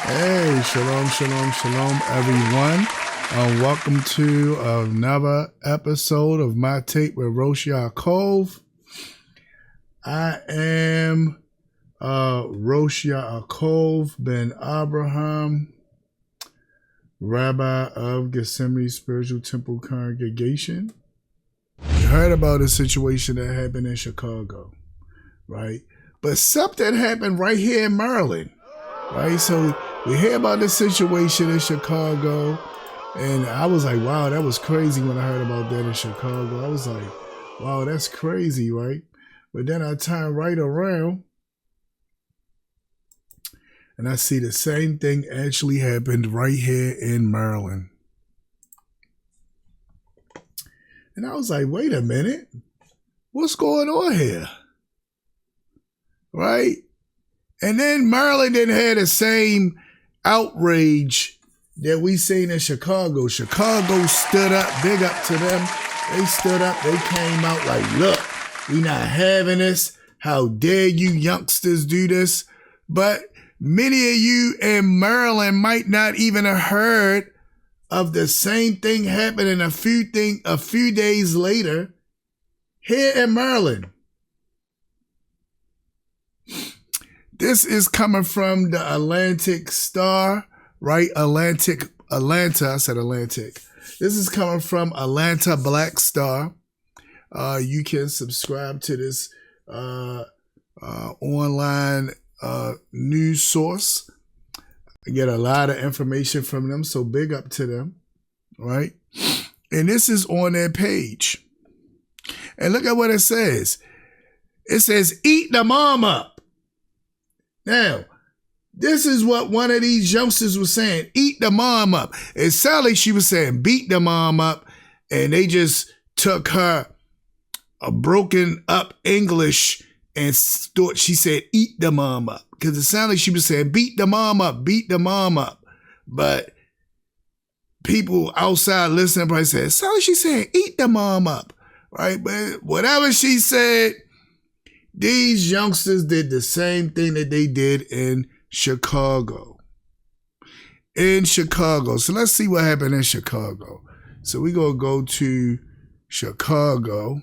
Hey, shalom, shalom, shalom, everyone. Welcome to another episode of My Take with Rosh Ya'acob. I am Rosh Ya'acob ben Abraham, Rabbi of Gethsemane Spiritual Temple Congregation. You heard about a situation that happened in Chicago, right? But something happened right here in Maryland, right? So we hear about this situation in Chicago, and I was like, wow, that was crazy when I heard about that in Chicago. I was like, wow, that's crazy, right? But then I turn right around, and I see the same thing actually happened right here in Maryland. And I was like, wait a minute, what's going on here? Right? And then Maryland didn't have the same outrage that we seen in Chicago. Chicago stood up, big up to them. They stood up, they came out like, look, we not having this. How dare you youngsters do this? But many of you in Maryland might not even have heard of the same thing happening a few days later here in Maryland. This is coming from the Atlantic Star, right? Atlanta, I said Atlantic. This is coming from Atlanta Black Star. You can subscribe to this online news source. I get a lot of information from them, so big up to them, right? And this is on their page. And look at what it says. It says, eat the mom up. Now, this is what one of these youngsters was saying, eat the mom up. It sounded like she was saying beat the mom up, and they just took her a broken up English and thought she said eat the mom up. Because it sounded like she was saying beat the mom up, beat the mom up. But people outside listening probably said, it sounded like she said eat the mom up, right? But whatever she said, these youngsters did the same thing that they did in Chicago. So let's see what happened in Chicago. So we're going to go to Chicago.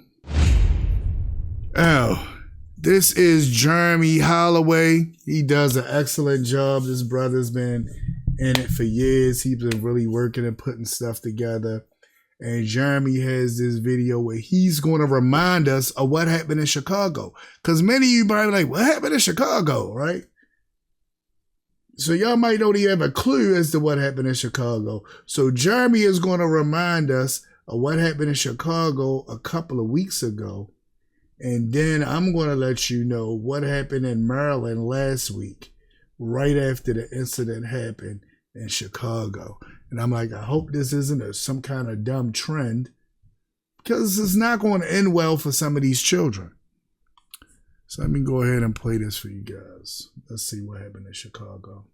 Oh, this is L Holloway. He does an excellent job. This brother's been in it for years. He's been really working and putting stuff together. And Jeremy has this video where he's going to remind us of what happened in Chicago. Because many of you probably like, what happened in Chicago, right? So y'all might not even have a clue as to what happened in Chicago. So Jeremy is going to remind us of what happened in Chicago a couple of weeks ago. And then I'm going to let you know what happened in Maryland last week, right after the incident happened in Chicago. And I'm like, I hope this isn't some kind of dumb trend, because it's not going to end well for some of these children. So let me go ahead and play this for you guys. Let's see what happened in Chicago.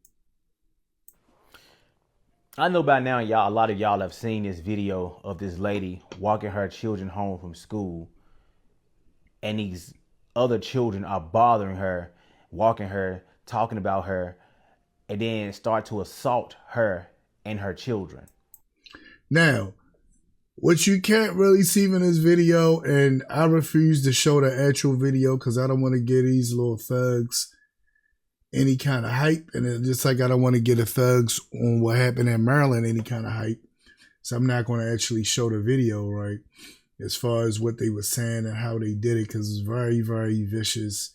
I know by now, a lot of y'all have seen this video of this lady walking her children home from school. And these other children are bothering her, walking her, talking about her, and then start to assault her and her children. Now, what you can't really see in this video, and I refuse to show the actual video because I don't want to give these little thugs any kind of hype. And just like I don't want to give the thugs on what happened in Maryland any kind of hype. So I'm not going to actually show the video, right? As far as what they were saying and how they did it, because it's very, very vicious,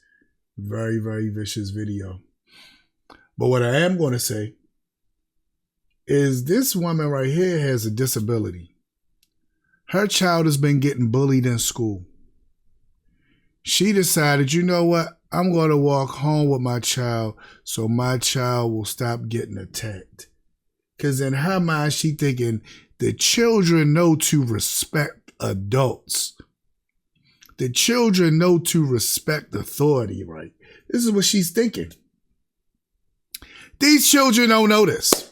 very, very vicious video. But what I am going to say is this woman right here has a disability. Her child has been getting bullied in school. She decided, you know what? I'm going to walk home with my child so my child will stop getting attacked. Because in her mind, she thinking the children know to respect adults. The children know to respect authority, right? This is what she's thinking. These children don't know this.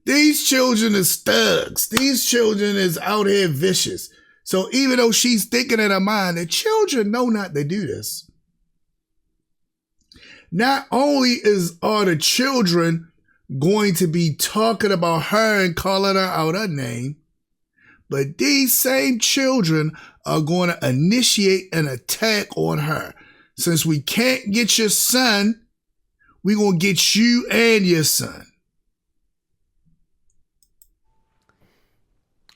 These children is thugs. These children is out here vicious. So even though she's thinking in her mind, the children know not to do this. not only are the children going to be talking about her and calling her out her name, but these same children are going to initiate an attack on her. Since we can't get your son, we're going to get you and your son.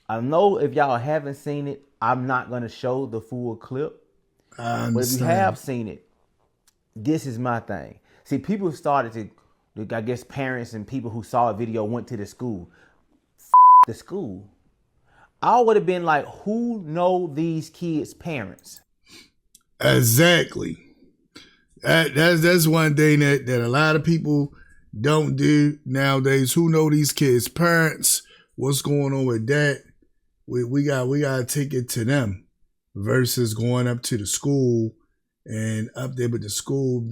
I know if y'all haven't seen it, I'm not going to show the full clip. I understand. But if you have seen it, this is my thing. See, people started to, I guess parents and people who saw a video went to the school. The school. I would have been like, who know these kids' parents? Exactly. That's one thing that a lot of people don't do nowadays. Who know these kids' parents? What's going on with that? We got to take it to them versus going up to the school and up there with the school,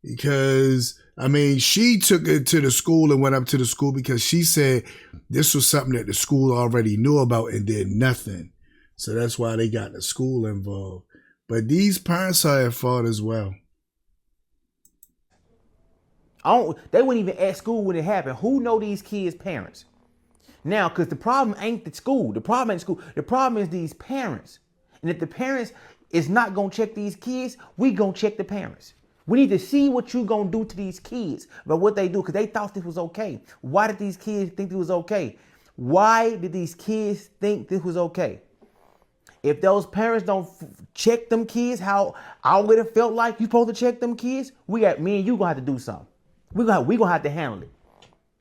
because I mean, she took it to the school and went up to the school because she said this was something that the school already knew about and did nothing. So that's why they got the school involved. But these parents are at fault as well. They weren't even at school when it happened. Who know these kids' parents? Now, because the problem ain't the school. The problem ain't school. The problem is these parents. And if the parents is not going to check these kids, we going to check the parents. We need to see what you going to do to these kids about what they do, because they thought this was okay. Why did these kids think this was okay? Why did these kids think this was okay? If those parents don't check them kids, how I would have felt like you supposed to check them kids, me and you going to have to do something. We going to have to handle it.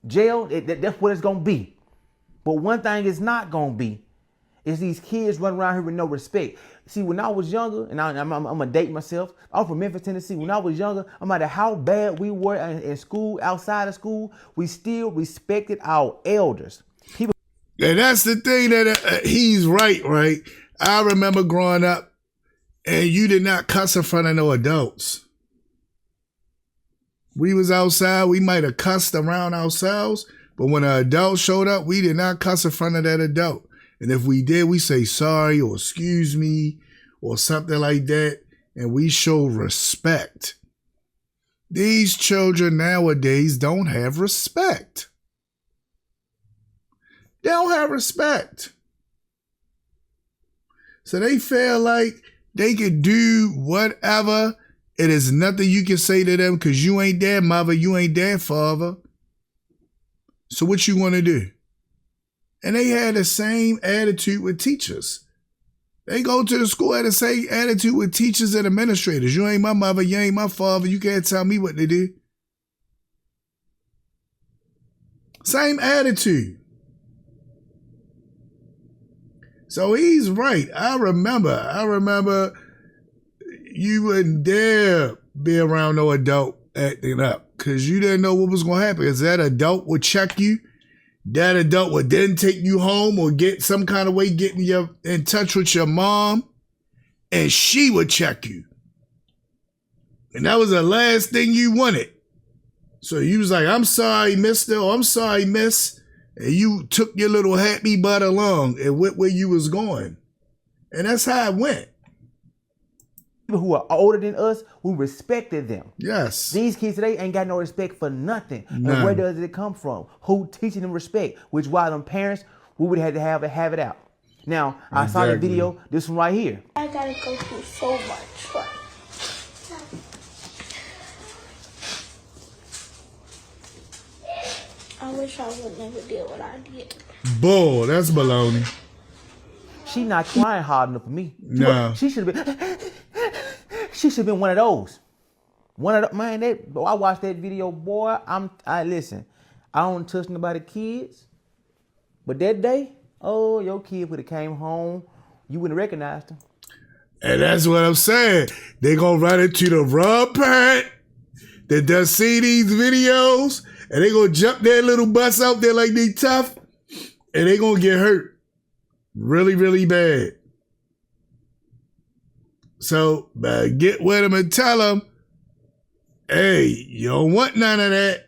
Jail, that's what it's going to be. But one thing it's not going to be is these kids running around here with no respect. See, when I was younger, and I'm going to date myself, I'm from Memphis, Tennessee. When I was younger, no matter how bad we were in school, outside of school, we still respected our elders. And that's the thing that he's right? I remember growing up, and you did not cuss in front of no adults. We was outside, we might have cussed around ourselves, but when an adult showed up, we did not cuss in front of that adult. And if we did, we say sorry or excuse me or something like that, and we show respect. These children nowadays don't have respect. They don't have respect. So they feel like they could do whatever. It is nothing you can say to them because you ain't their mother, you ain't their father. So what you want to do? And they had the same attitude with teachers. They go to the school, had the same attitude with teachers and administrators. You ain't my mother, you ain't my father, you can't tell me what to do. Same attitude. So he's right. I remember you wouldn't dare be around no adult acting up because you didn't know what was going to happen. Because that adult would check you. That adult would then take you home or get some kind of way getting you in touch with your mom, and she would check you. And that was the last thing you wanted. So you was like, I'm sorry, mister, or I'm sorry, miss. And you took your little happy butt along and went where you was going. And that's how it went. People who are older than us, we respected them. Yes. These kids today ain't got no respect for nothing. None. And where does it come from? Who teaching them respect? Which why them parents, we would have to have it out. Now, I saw the video, this one right here. I gotta go through so much, but I wish I would never did what I did. Bull, that's baloney. She not crying hard enough for me. No. She should have been. She should have been one of those. Man, I watched that video, boy. I listen. I don't touch nobody kids, but that day, oh, your kid would have came home, you wouldn't have recognized him. And that's what I'm saying. They gonna run into the wrong parent that does see these videos, and they gonna jump their little butts out there like they tough, and they gonna get hurt really, really bad. So get with them and tell them, hey, you don't want none of that.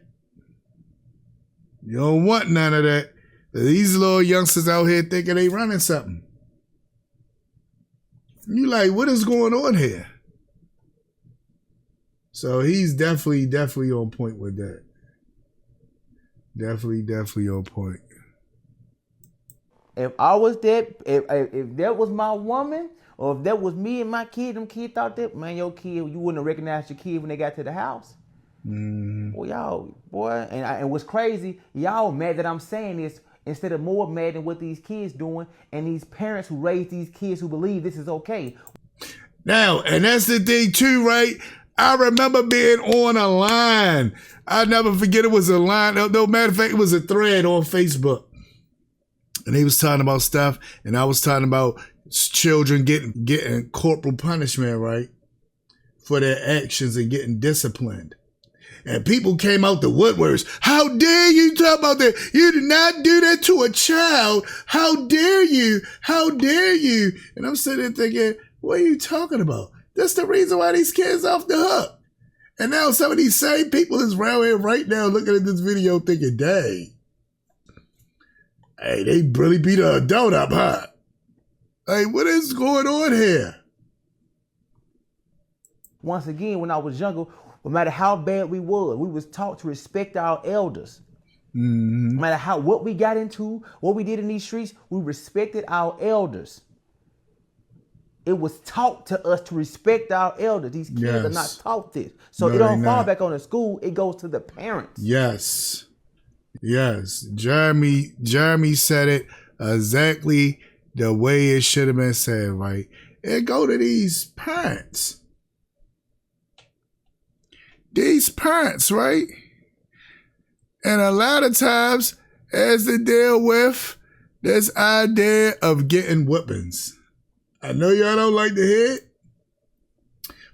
You don't want none of that. These little youngsters out here thinking they running something. You like, what is going on here? So he's definitely on point with that. Definitely on point. If I was that, if that was my woman, or if that was me and my kid, them kids thought that, man, your kid, you wouldn't have recognized your kid when they got to the house. Boy, and what's crazy, y'all mad that I'm saying this instead of more mad than what these kids doing and these parents who raise these kids who believe this is okay. Now, and that's the thing too, right? I remember being on a line. I'll never forget, it was a line. No matter of fact, it was a thread on Facebook. And he was talking about stuff, and I was talking about children getting corporal punishment, right? For their actions and getting disciplined. And people came out the woodworks. How dare you talk about that? You did not do that to a child. How dare you? How dare you? And I'm sitting there thinking, what are you talking about? That's the reason why these kids off the hook. And now some of these same people is around here right now looking at this video thinking, dang, hey, they really beat an adult up, huh? Hey, what is going on here? Once again, when I was younger, no matter how bad we was taught to respect our elders. No matter what we got into, what we did in these streets, we respected our elders. It was taught to us to respect our elders. These kids are not taught this. So it don't fall back on the school. It goes to the parents. Yes. Jeremy said it exactly the way it should have been said, right? It go to these parents. These parents, right? And a lot of times, as they deal with this idea of getting whippings. I know y'all don't like to hear it,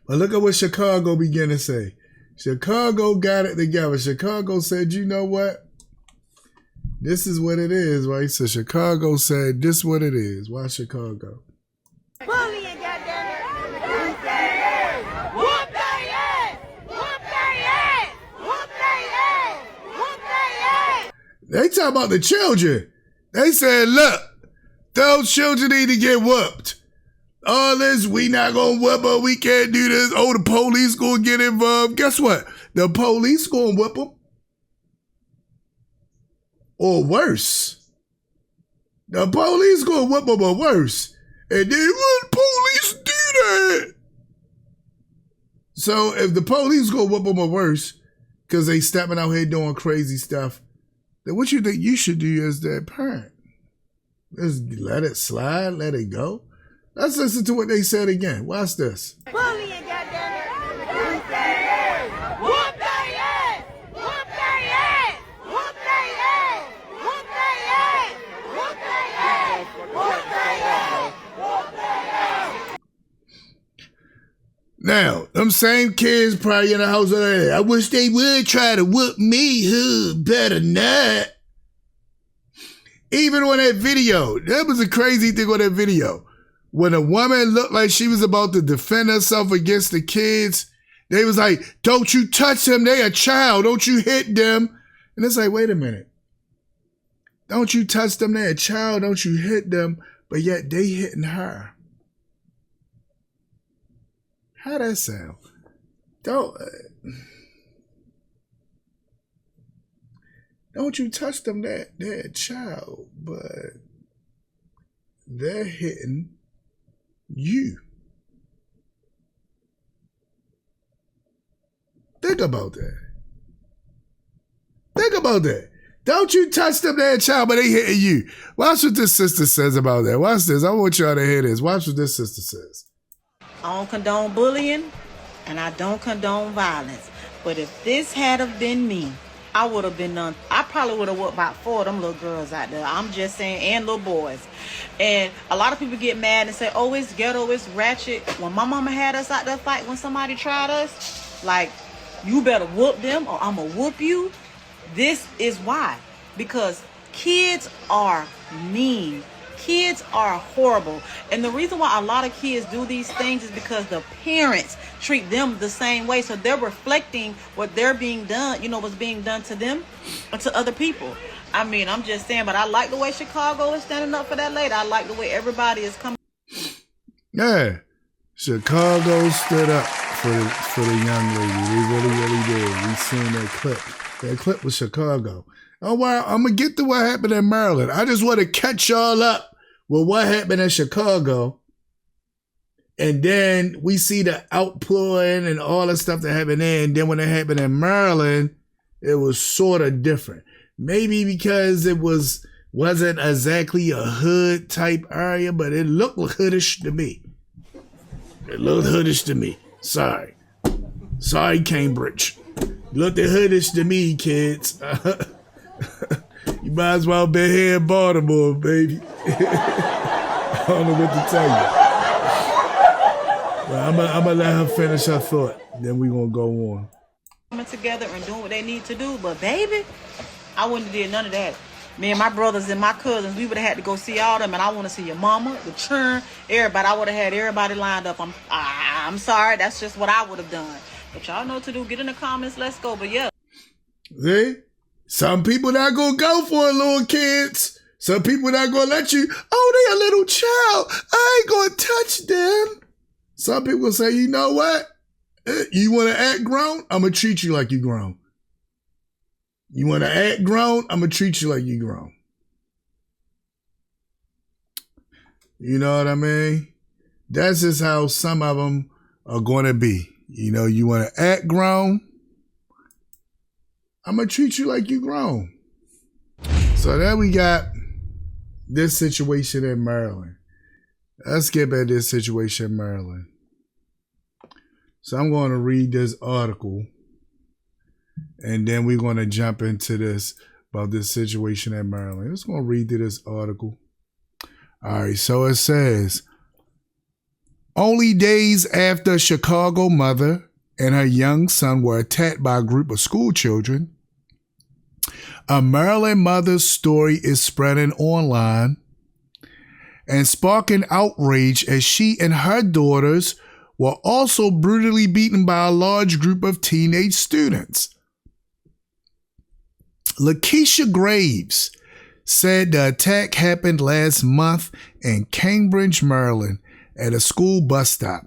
but look at what Chicago began to say. Chicago got it together. Chicago said, you know what? This is what it is, right? So Chicago said, this is what it is. Why Chicago? Bullying, goddammit! Whoop they ass! Whoop they ass! Whoop they ass! Whoop they ass! Whoop they ass! They talk about the children. They said, look, those children need to get whooped. All this, we not gonna whip her, we can't do this. Oh, the police gonna get involved. Guess what? The police gonna whip them. Or worse. The police gonna whip them or worse. And then what police do that? So if the police gonna whip them or worse, because they stepping out here doing crazy stuff, then what you think you should do as their parent? Just let it slide, let it go. Let's listen to what they said again. Watch this. Bullying, goddammit! Whoop they ass! Whoop they ass! Whoop they ass! Whoop they ass! Whoop they ass! Whoop they ass! Whoop they ass! Whoop they ass! Now, them same kids probably in the house like, I wish they would try to whoop me, huh? Better not. Even on that video, that was a crazy thing on that video. When a woman looked like she was about to defend herself against the kids, they was like, don't you touch them, they a child, don't you hit them. And it's like, wait a minute. Don't you touch them, they a child, don't you hit them, but yet they hitting her. How that sound? Don't you touch them, they're a child, but they're hitting you. Think about that. Think about that. Don't you touch them, they're a child, but they hitting you. Watch what this sister says about that. Watch this. I want y'all to hear this. Watch what this sister says. I don't condone bullying, and I don't condone violence. But if this had have been me, I would have been done. I probably would have whooped about 4 of them little girls out there. I'm just saying, and little boys. And a lot of people get mad and say, oh, it's ghetto, it's ratchet. When my mama had us out there fight when somebody tried us, like, you better whoop them or I'm going to whoop you. This is why. Because kids are mean. Kids are horrible. And the reason why a lot of kids do these things is because the parents treat them the same way. So they're reflecting what they're being done, what's being done to them or to other people. I mean, I'm just saying, but I like the way Chicago is standing up for that lady. I like the way everybody is coming. Yeah, Chicago stood up for the young lady. They really did. We seen that clip. That clip was Chicago. Oh, well, I'm going to get to what happened in Maryland. I just want to catch y'all up with what happened in Chicago. And then we see the outpouring and all the stuff that happened there. And then when it happened in Maryland, it was sort of different. Maybe because it wasn't exactly a hood type area, but it looked hoodish to me. It looked hoodish to me. Sorry, Cambridge. Looked hoodish to me, kids. You might as well be here in Baltimore, baby. I don't know what to tell you. But I'm gonna let her finish her thought. Then we gonna go on. Coming together and doing what they need to do, but baby, I wouldn't have did none of that. Me and my brothers and my cousins, we would have had to go see all them, and I want to see your mama, the churn, everybody. I would have had everybody lined up. I'm sorry, that's just what I would have done. But y'all know what to do. Get in the comments, let's go. But yeah. See? Some people not gonna go for it, little kids. Some people not gonna let you, oh, they a little child. I ain't gonna touch them. Some people say, you know what? You want to act grown? I'm going to treat you like you grown. You want to act grown? I'm going to treat you like you grown. You know what I mean? That's just how some of them are going to be. You know, you want to act grown? I'm going to treat you like you grown. So then we got this situation in Maryland. Let's get back to this situation in Maryland. So I'm going to read this article, and then we're going to jump into this about this situation in Maryland. I'm just going to read through this article. All right, so it says, only days after a Chicago mother and her young son were attacked by a group of school children, a Maryland mother's story is spreading online and sparking outrage as she and her daughters were also brutally beaten by a large group of teenage students. Lakeisha Graves said the attack happened last month in Cambridge, Maryland, at a school bus stop.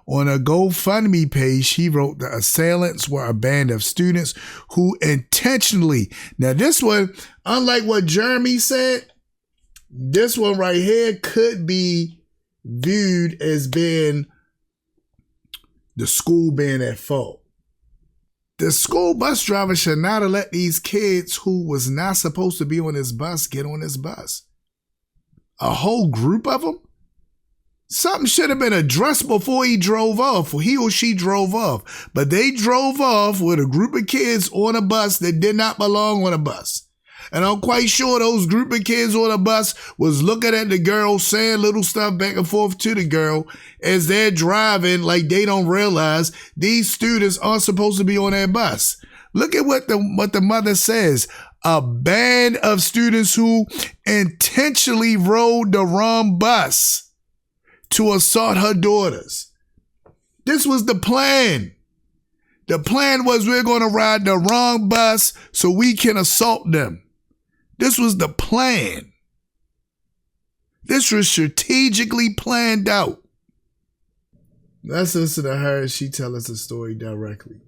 On a GoFundMe page, she wrote the assailants were a band of students who intentionally, now this one, unlike what Jeremy said, this one right here could be viewed as being the school being at fault. The school bus driver should not have let these kids who was not supposed to be on this bus get on this bus. A whole group of them? Something should have been addressed before he drove off, or he or she drove off. But they drove off with a group of kids on a bus that did not belong on a bus. And I'm quite sure those group of kids on the bus was looking at the girl, saying little stuff back and forth to the girl as they're driving, like they don't realize these students aren't supposed to be on that bus. Look at what the mother says. A band of students who intentionally rode the wrong bus to assault her daughters. This was the plan. The plan was we're going to ride the wrong bus so we can assault them. This was the plan. This was strategically planned out. Let's listen to her as she tell us the story directly.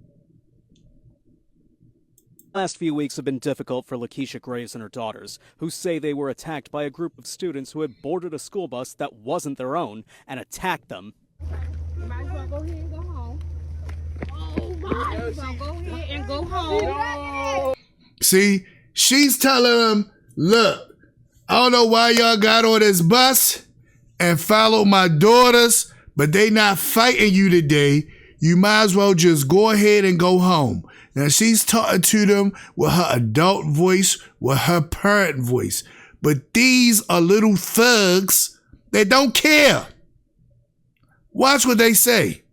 Last few weeks have been difficult for Lakeisha Graves and her daughters, who say they were attacked by a group of students who had boarded a school bus that wasn't their own and attacked them. You might as well go ahead and go home. Oh, might as well go ahead and go home. See, she's telling them, look, I don't know why y'all got on this bus and followed my daughters, but they not fighting you today. You might as well just go ahead and go home. Now, she's talking to them with her adult voice, with her parent voice. But these are little thugs that don't care. Watch what they say.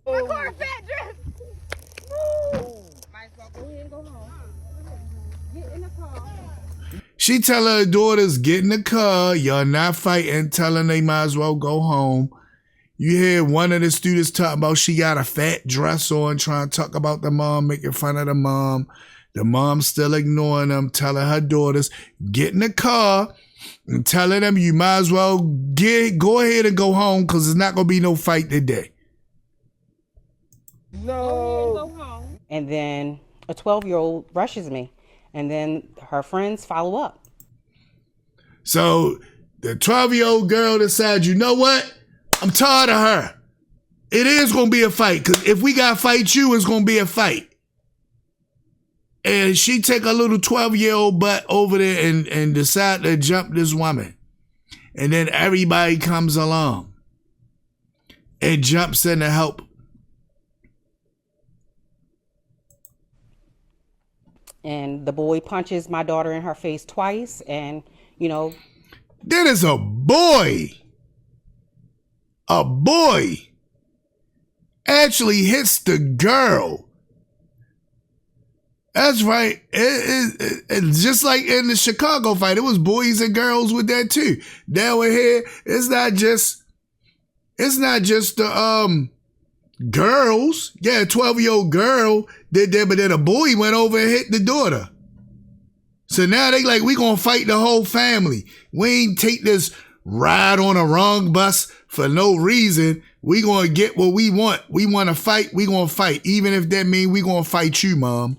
My car fat dress. Might as well go ahead and go home. Get in the car. She tell her daughters, get in the car. Y'all not fighting, telling they might as well go home. You hear one of the students talking about she got a fat dress on, trying to talk about the mom, making fun of the mom. The mom still ignoring them, telling her daughters, get in the car and telling them you might as well go ahead and go home because there's not going to be no fight today. And then a 12-year-old rushes me, and then her friends follow up. So the 12-year-old girl decides, you know what? I'm tired of her. It is going to be a fight, because if we got to fight you, it's going to be a fight. And she take a little 12-year-old butt over there and decide to jump this woman. And then everybody comes along and jumps in to help. And the boy punches my daughter in her face twice, and, you know. That is a boy. A boy actually hits the girl. That's right. It's just like in the Chicago fight. It was boys and girls with that too. Down here, it's not just the girls. Yeah, a 12-year-old girl did that, but then a boy went over and hit the daughter. So now they like, we gonna fight the whole family. We ain't take this ride on a wrong bus for no reason. We gonna get what we want. We wanna fight, we gonna fight. Even if that means we gonna fight you, Mom.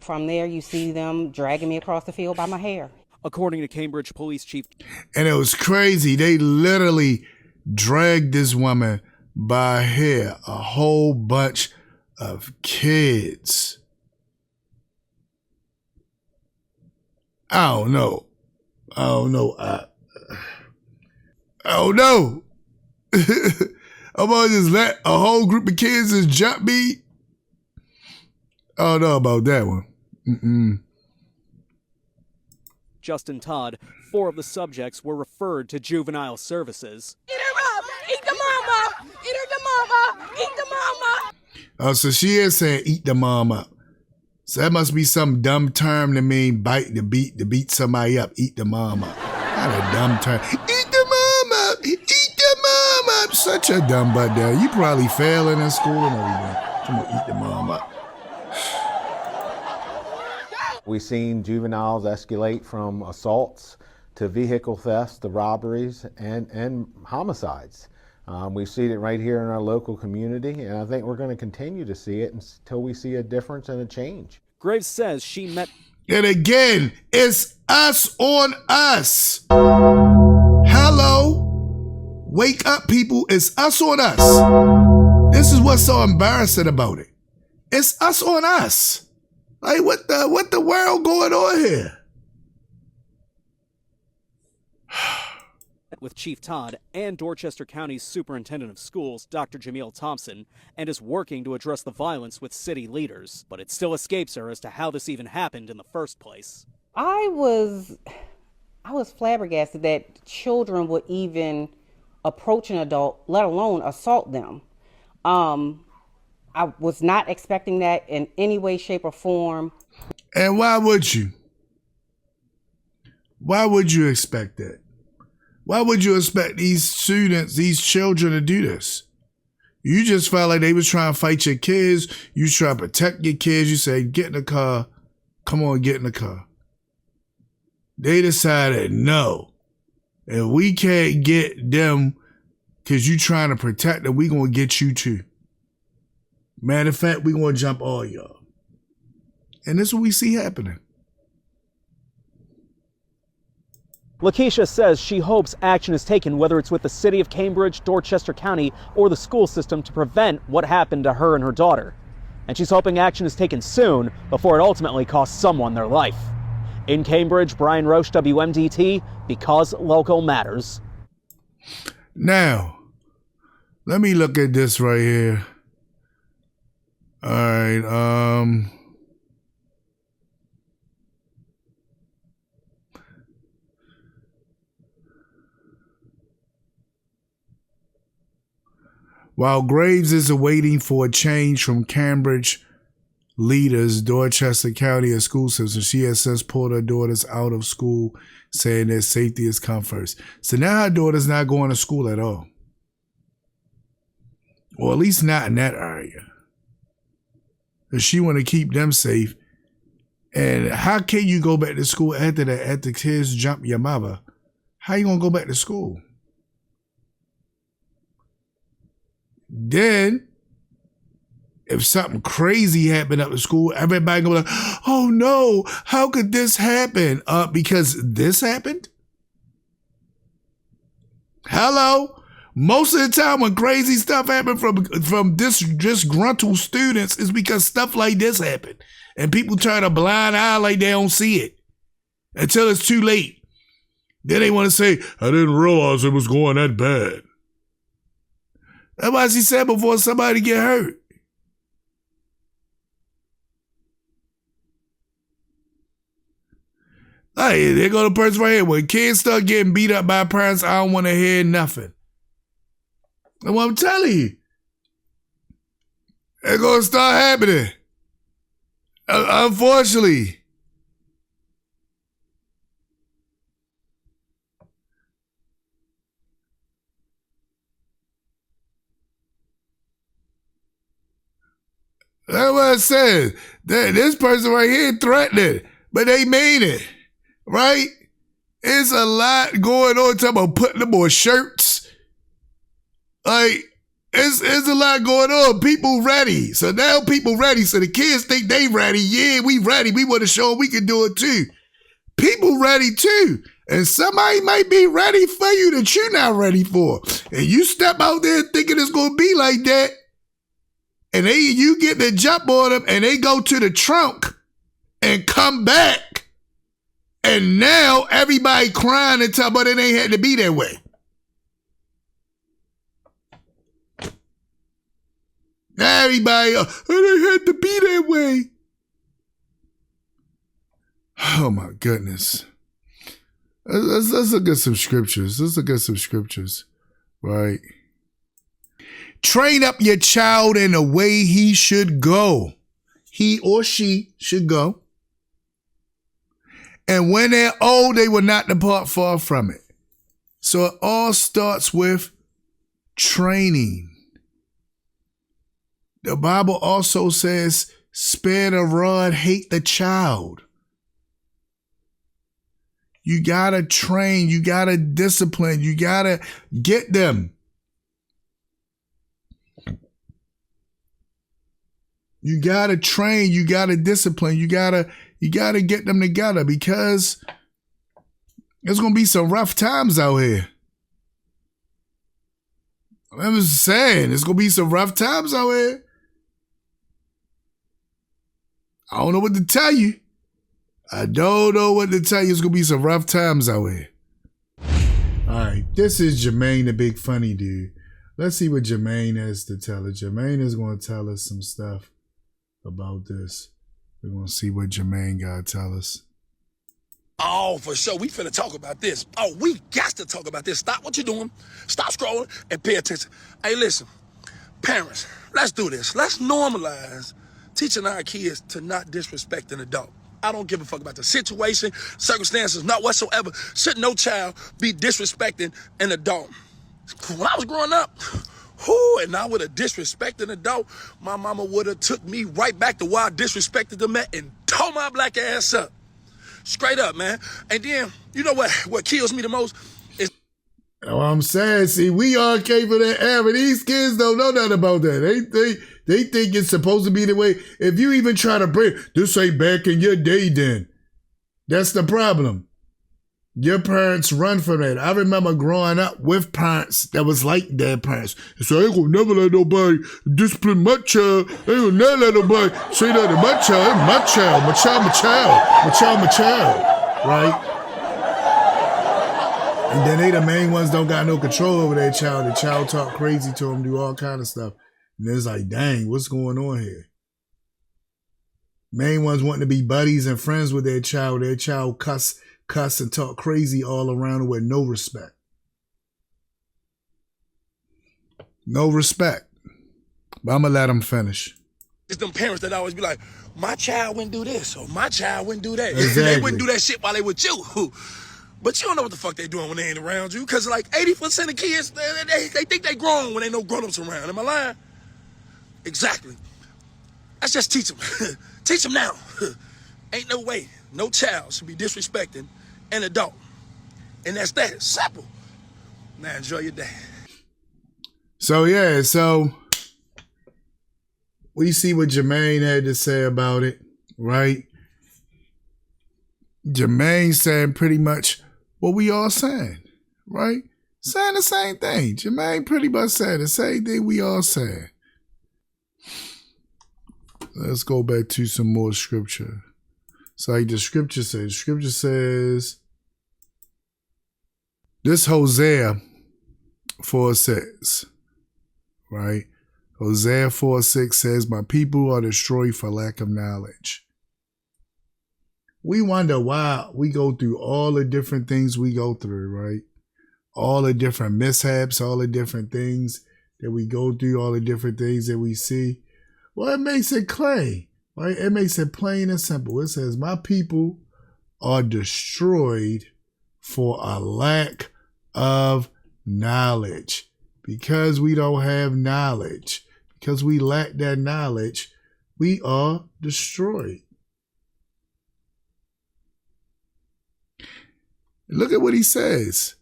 From there, you see them dragging me across the field by my hair. According to Cambridge Police Chief. And it was crazy. They literally dragged this woman by her hair. A whole bunch of kids. I don't know. I'm gonna just let a whole group of kids just jump me. I don't know about that one. Justin Todd, 4 of the subjects were referred to juvenile services. Eat her up! Eat the mama! Eat her the mama! Eat the mama! Oh, so she is saying eat the mom up. So that must be some dumb term to mean bite to beat somebody up. Eat the mom up. Not a dumb term. Eat the mom up! Eat the mom up! Such a dumb butt there. You probably failing in school and everything. Come on, eat the mom up. We've seen juveniles escalate from assaults to vehicle thefts, to robberies, and homicides. We've seen it right here in our local community, and I think we're going to continue to see it until we see a difference and a change. Graves says she met... And again, it's us on us. Hello? Wake up, people. It's us on us. This is what's so embarrassing about it. It's us on us. Like, what the world going on here? with Chief Todd and Dorchester County's Superintendent of Schools, Dr. Jameel Thompson, and is working to address the violence with city leaders. But it still escapes her as to how this even happened in the first place. I was flabbergasted that children would even approach an adult, let alone assault them. I was not expecting that in any way, shape, or form. And why would you? Why would you expect that? Why would you expect these students, these children to do this? You just felt like they was trying to fight your kids. You try to protect your kids. You say, get in the car. Come on, get in the car. They decided, no. If we can't get them because you trying to protect them, we going to get you too. Matter of fact, we going to jump all y'all. And this is what we see happening. Lakeisha says she hopes action is taken, whether it's with the city of Cambridge, Dorchester County, or the school system, to prevent what happened to her and her daughter. And she's hoping action is taken soon before it ultimately costs someone their life. In Cambridge, Brian Roche, WMDT, because local matters. Now, let me look at this right here. All right, while Graves is awaiting for a change from Cambridge leaders, Dorchester County and school system, she has since pulled her daughters out of school, saying that safety has come first. So now her daughter's not going to school at all. Or at least not in that area. Because she want to keep them safe. And how can you go back to school after that, after kids jump your mother? How you going to go back to school? Then if something crazy happened up at school, everybody gonna be like, oh no, how could this happen? Because this happened? Hello? Most of the time when crazy stuff happens from disgruntled students is because stuff like this happened. And people turn a blind eye like they don't see it until it's too late. Then they want to say, I didn't realize it was going that bad. That's why she said before somebody get hurt. Hey, there go the person right here. When kids start getting beat up by parents, I don't want to hear nothing. And what I'm telling you, it's going to start happening. Unfortunately. That's what I said. This person right here threatened it, but they made it, right? It's a lot going on. Talking about putting them on shirts. Like, it's a lot going on. People ready. So now people ready. So the kids think they ready. Yeah, we ready. We want to show them we can do it too. People ready too. And somebody might be ready for you that you're not ready for. And you step out there thinking it's going to be like that. And you get the jump on them and they go to the trunk and come back. And now everybody crying and talking about it ain't had to be that way. Everybody, it ain't had to be that way. Oh my goodness. Let's look at some scriptures. Right? Train up your child in the way he should go. He or she should go. And when they're old, they will not depart far from it. So it all starts with training. The Bible also says, spare the rod, hate the child. You gotta train, you gotta discipline, you gotta get them. You gotta train, you gotta discipline, you gotta get them together because there's gonna be some rough times out here. I'm just saying, there's gonna be some rough times out here. I don't know what to tell you. I don't know what to tell you. It's gonna be some rough times out here. All right, this is Jermaine, the big funny dude. Let's see what Jermaine has to tell us. Jermaine is gonna tell us some stuff about this. We're gonna see what Jermaine got to tell us. Oh, for sure. We finna talk about this. Oh, we got to talk about this. Stop what you're doing. Stop scrolling and pay attention. Hey, listen, parents, let's do this. Let's normalize teaching our kids to not disrespect an adult. I don't give a fuck about the situation, circumstances, not whatsoever. Should no child be disrespecting an adult? When I was growing up, and I would have disrespected an adult, my mama would have took me right back to where I disrespected them at and tore my black ass up. Straight up, man. And then, you know what kills me the most is... What I'm saying, see, we all came from that era. These kids don't know nothing about that. They think it's supposed to be the way. If you even try to bring, this ain't back in your day then. That's the problem. Your parents run from that. I remember growing up with parents that was like their parents. So I ain't gonna never let nobody discipline my child. I ain't gonna never let nobody say that to my child. My child. Right? And then they the main ones don't got no control over their child. The child talk crazy to them, do all kind of stuff. And it's like, dang, what's going on here? Main ones wanting to be buddies and friends with their child. Their child cuss and talk crazy all around with no respect. No respect. But I'm going to let them finish. It's them parents that always be like, my child wouldn't do this or my child wouldn't do that. Exactly. They wouldn't do that shit while they with you. But you don't know what the fuck they doing when they ain't around you. Because like 80% of kids, they think they grown when ain't no grown-ups around. Am I lying? Exactly. Let's just teach them. Teach them now. Ain't no way no child should be disrespecting an adult. And that's that. Simple. Now enjoy your day. So we see what Jermaine had to say about it, right? Jermaine saying pretty much what we all saying, right? Saying the same thing. Jermaine pretty much said the same thing we all saying. Let's go back to some more scripture. So like the scripture says, this Hosea 4:6, right? Hosea 4:6 says, my people are destroyed for lack of knowledge. We wonder why we go through all the different things we go through, right? All the different mishaps, all the different things that we go through, all the different things that we see. Well, it makes it plain, right? It makes it plain and simple. It says, my people are destroyed for a lack of knowledge. Because we don't have knowledge, because we lack that knowledge, we are destroyed. Look at what he says.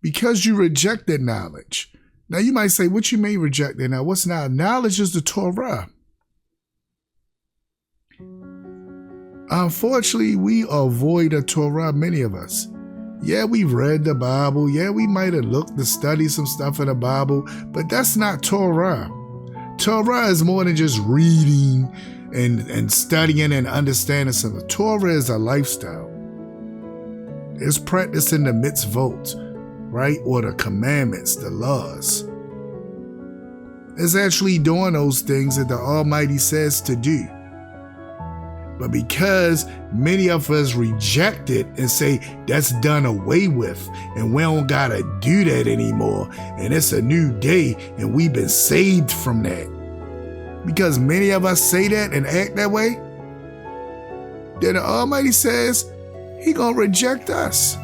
Because you rejected knowledge. Now you might say, what you mean rejected? Now what's not? Knowledge is the Torah. Unfortunately, we avoid the Torah, many of us. Yeah, we've read the Bible. Yeah, we might have looked to study some stuff in the Bible, but that's not Torah. Torah is more than just reading and studying and understanding something. Torah is a lifestyle. It's practicing the mitzvot, right? Or the commandments, the laws. It's actually doing those things that the Almighty says to do. But because many of us reject it and say that's done away with and we don't gotta do that anymore and it's a new day and we've been saved from that. Because many of us say that and act that way, then the Almighty says He gonna reject us.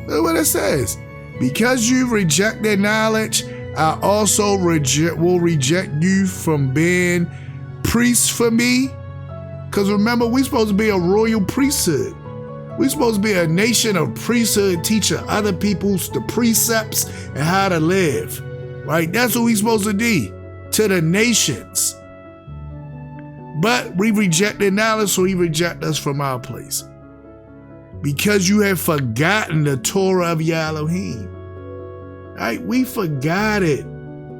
Look what it says. Because you rejected knowledge, I also will reject you from being priests for me. Because remember, we're supposed to be a royal priesthood. We're supposed to be a nation of priesthood, teaching other people the precepts and how to live. Right? That's what we're supposed to do to the nations. But we rejected knowledge, so He rejected us from our place. Because you have forgotten the Torah of Yah Elohim. Right? We forgot it.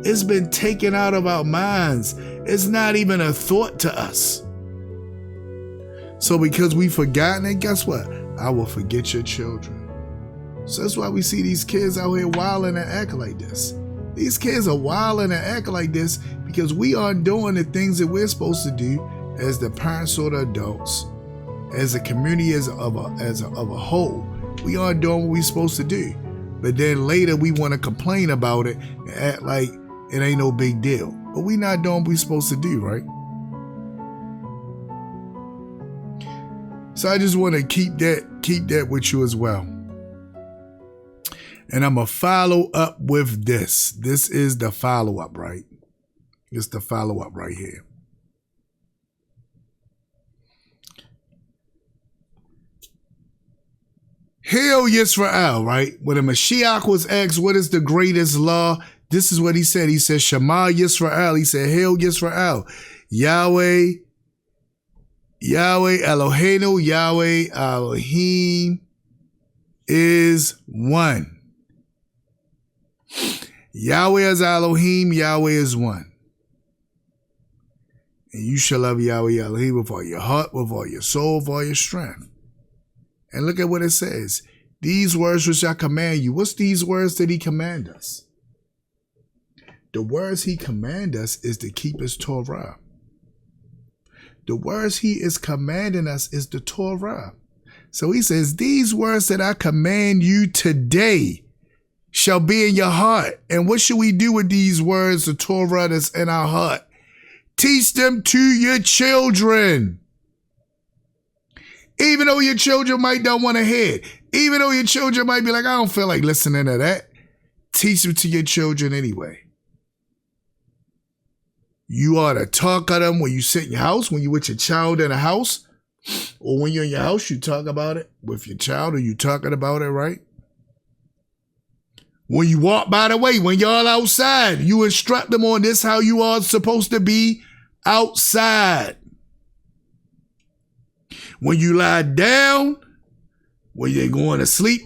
It's been taken out of our minds. It's not even a thought to us. So because we've forgotten it, guess what? I will forget your children. So that's why we see these kids out here wilding and acting like this. These kids are wilding and acting like this because we aren't doing the things that we're supposed to do as the parents or the adults, as a community as of a whole. We aren't doing what we're supposed to do. But then later we want to complain about it and act like it ain't no big deal. But we're not doing what we're supposed to do, right? So I just want to keep that with you as well. And I'm going to follow up with this. This is the follow-up, right? It's the follow-up right here. Hail Yisrael, right? When the Mashiach was asked, what is the greatest law? This is what he said. He said, Shema Yisrael. He said, Hail Yisrael. Yahweh Eloheinu, Yahweh Elohim is one. Yahweh is Elohim, Yahweh is one. And you shall love Yahweh Elohim with all your heart, with all your soul, with all your strength. And look at what it says. These words which I command you. What's these words that He command us? The words He command us is to keep His Torah. The words He is commanding us is the Torah. So He says, these words that I command you today shall be in your heart. And what should we do with these words, the Torah that's in our heart? Teach them to your children. Even though your children might not want to hear it. Even though your children might be like, I don't feel like listening to that. Teach them to your children anyway. You ought to talk of them when you sit in your house, when you're with your child in the house, or when you're in your house, you talk about it with your child, or you talking about it, right? When you walk by the way, when y'all outside, you instruct them on this, how you are supposed to be outside. When you lie down, when you're going to sleep,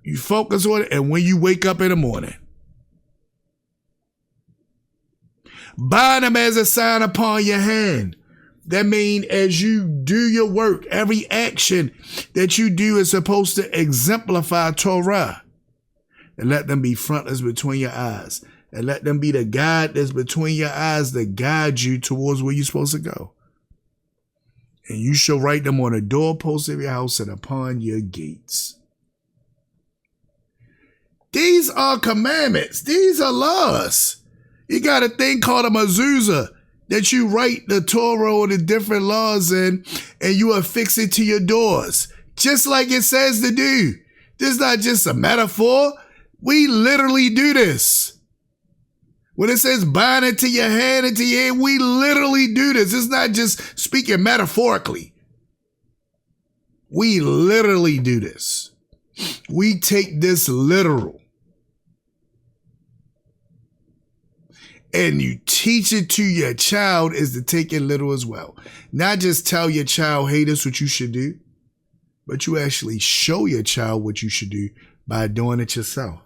you focus on it, and when you wake up in the morning. Bind them as a sign upon your hand. That means as you do your work, every action that you do is supposed to exemplify Torah. And let them be frontlets between your eyes. And let them be the guide that's between your eyes to guide you towards where you're supposed to go. And you shall write them on the doorposts of your house and upon your gates. These are commandments. These are laws. You got a thing called a mezuzah that you write the Torah or the different laws in, and you affix it to your doors, just like it says to do. This is not just a metaphor. We literally do this. When it says bind it to your hand and to your hand, we literally do this. It's not just speaking metaphorically. We literally do this. We take this literal. And you teach it to your child is to take it literal as well. Not just tell your child, hey, this is what you should do, but you actually show your child what you should do by doing it yourself.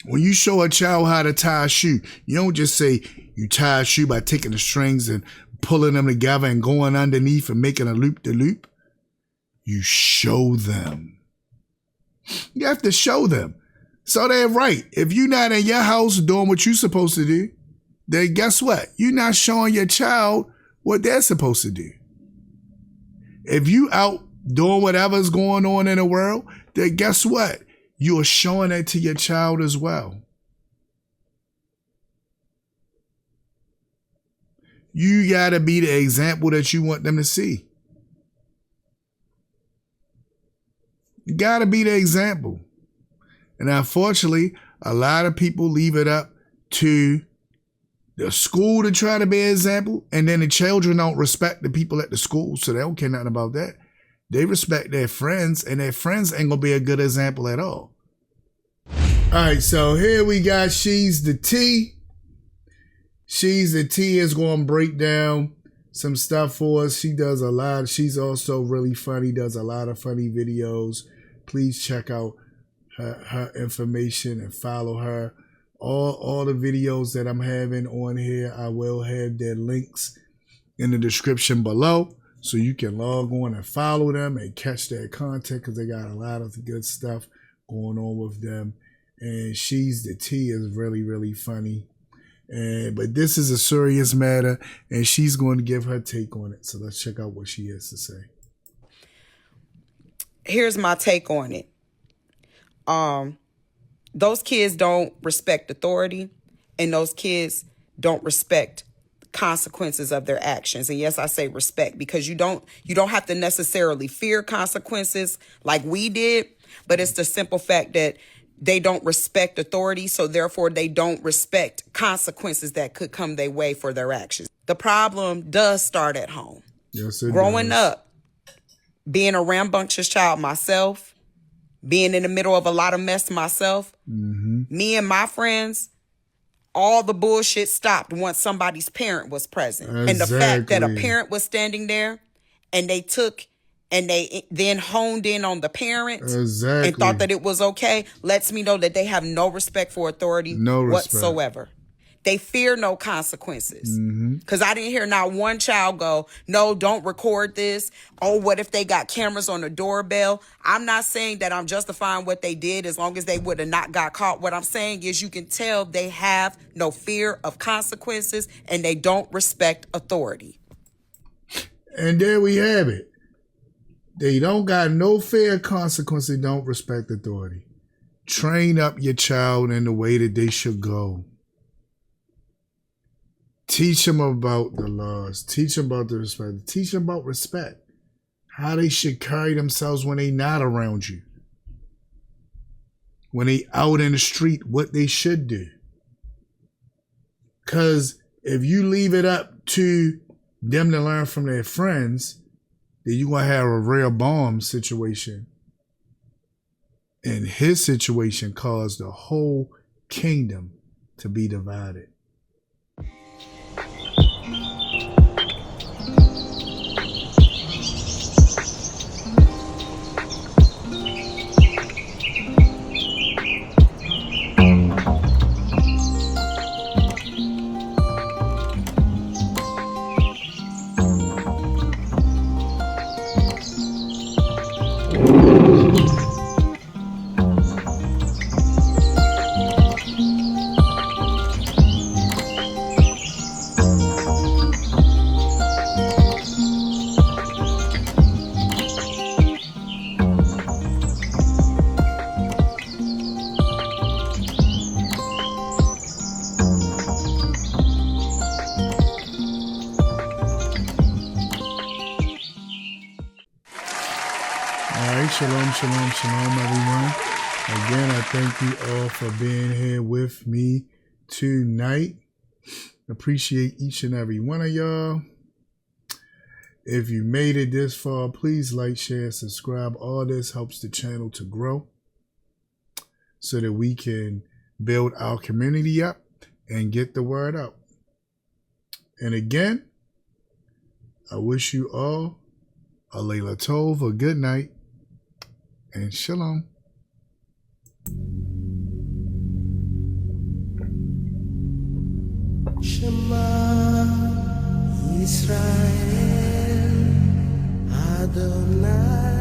When you show a child how to tie a shoe, you don't just say you tie a shoe by taking the strings and pulling them together and going underneath and making a loop-de-loop. You show them. You have to show them. So they're right. If you're not in your house doing what you're supposed to do, then guess what? You're not showing your child what they're supposed to do. If you out doing whatever's going on in the world, then guess what? You're showing that to your child as well. You got to be the example that you want them to see. You got to be the example. And unfortunately, a lot of people leave it up to the school to try to be an example, and then the children don't respect the people at the school, so they don't care nothing about that. They respect their friends, and their friends ain't gonna be a good example at all. All right, so here we got She's the T. She's the T is gonna break down some stuff for us. She does a lot. She's also really funny, does a lot of funny videos. Please check out her information and follow her. All the videos that I'm having on here, I will have their links in the description below, so you can log on and follow them and catch their content, because they got a lot of good stuff going on with them. And She's the T is really, really funny. But this is a serious matter, and she's going to give her take on it. So let's check out what she has to say. Here's my take on it. Those kids don't respect authority, and those kids don't respect consequences of their actions. And yes, I say respect, because you don't have to necessarily fear consequences like we did, but it's the simple fact that they don't respect authority, so therefore they don't respect consequences that could come their way for their actions. The problem does start at home. Yes, it Growing does. up, being a rambunctious child myself, being in the middle of a lot of mess myself, me and my friends, all the bullshit stopped once somebody's parent was present. And the fact that a parent was standing there and they took and they then honed in on the parent and thought that it was okay lets me know that they have no respect for authority whatsoever. They fear no consequences. Because I didn't hear not one child go, no, don't record this. Oh, what if they got cameras on the doorbell? I'm not saying that I'm justifying what they did as long as they would have not got caught. What I'm saying is you can tell they have no fear of consequences and they don't respect authority. And there we have it. They don't got no fear of consequences. They don't respect authority. Train up your child in the way that they should go. Teach them about the laws. Teach them about the respect. Teach them about respect. How they should carry themselves when they not around you. When they out in the street, what they should do. Because if you leave it up to them to learn from their friends, then you're going to have a real bomb situation. And his situation caused the whole kingdom to be divided. shalom, shalom, shalom, everyone. Again, I thank you all for being here with me tonight. Appreciate each and every one of y'all. If you made it this far, please like, share, subscribe. All this helps the channel to grow so that we can build our community up and get the word out. And again, I wish you all a Layla Tov, a good night, and shalom. Shema Yisrael Adonai